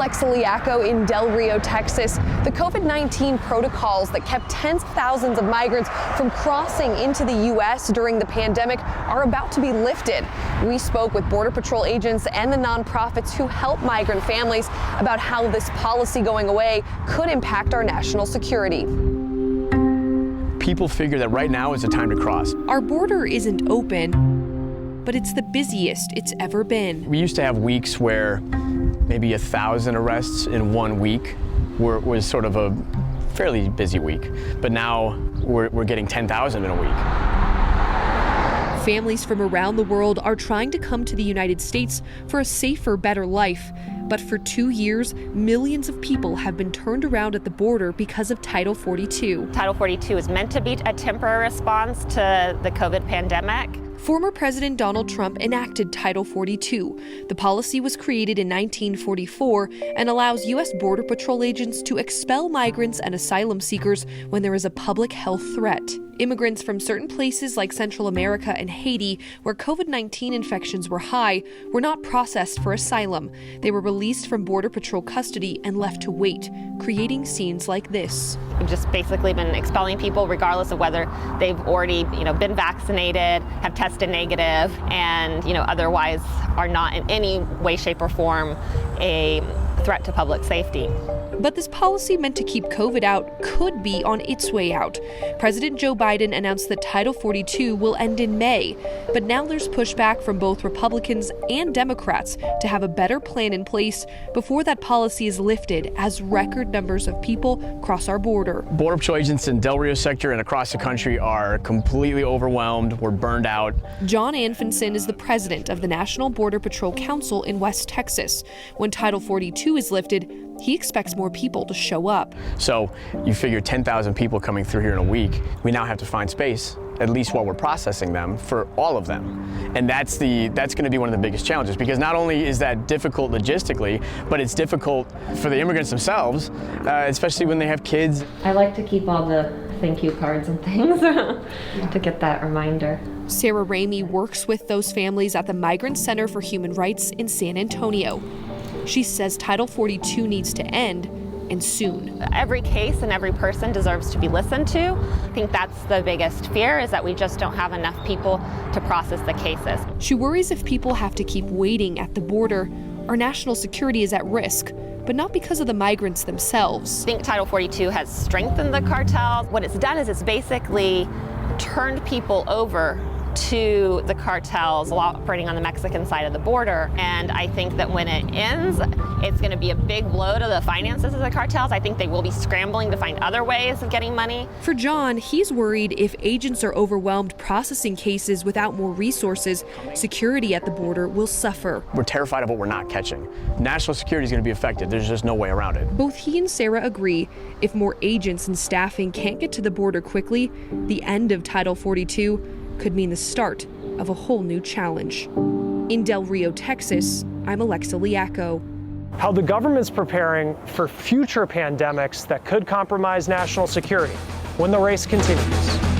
Alexa Liaco in Del Rio, Texas. The COVID-19 protocols that kept tens of thousands of migrants from crossing into the U.S. during the pandemic are about to be lifted. We spoke with Border Patrol agents and the nonprofits who help migrant families about how this policy going away could impact our national security. People figure that right now is the time to cross. Our border isn't open, but it's the busiest it's ever been. We used to have weeks where maybe 1,000 arrests in 1 week was sort of a fairly busy week. But now we're getting 10,000 in a week. Families from around the world are trying to come to the United States for a safer, better life. But for 2 years, millions of people have been turned around at the border because of Title 42. Title 42 is meant to be a temporary response to the COVID pandemic. Former President Donald Trump enacted Title 42. The policy was created in 1944 and allows U.S. Border Patrol agents to expel migrants and asylum seekers when there is a public health threat. Immigrants from certain places like Central America and Haiti, where COVID-19 infections were high, were not processed for asylum. They were released from Border Patrol custody and left to wait, creating scenes like this. We've just basically been expelling people regardless of whether they've already, been vaccinated, have tested negative, and, otherwise are not in any way, shape, or form a threat to public safety. But this policy meant to keep COVID out could be on its way out. President Joe Biden announced that Title 42 will end in May, but now there's pushback from both Republicans and Democrats to have a better plan in place before that policy is lifted as record numbers of people cross our border. Border Patrol agents in Del Rio sector and across the country are completely overwhelmed. We're burned out. John Anfinson is the president of the National Border Patrol Council in West Texas. When Title 42 is lifted, he expects more people to show up. So you figure 10,000 people coming through here in a week. We now have to find space, at least while we're processing them, for all of them. And that's going to be one of the biggest challenges, because not only is that difficult logistically, but it's difficult for the immigrants themselves, especially when they have kids. I like to keep all the thank you cards and things to get that reminder. Sarah Ramey works with those families at the Migrant Center for Human Rights in San Antonio. She says Title 42 needs to end, and soon. Every case and every person deserves to be listened to. I think that's the biggest fear, is that we just don't have enough people to process the cases. She worries if people have to keep waiting at the border, our national security is at risk, but not because of the migrants themselves. I think Title 42 has strengthened the cartels. What it's done is it's basically turned people over to the cartels operating on the Mexican side of the border. And I think that when it ends, it's going to be a big blow to the finances of the cartels. I think they will be scrambling to find other ways of getting money. For John, he's worried if agents are overwhelmed processing cases without more resources, security at the border will suffer. We're terrified of what we're not catching. National security is going to be affected. There's just no way around it. Both he and Sarah agree if more agents and staffing can't get to the border quickly, the end of Title 42 could mean the start of a whole new challenge. In Del Rio, Texas, I'm Alexa Liaco. How the government's preparing for future pandemics that could compromise national security when the race continues.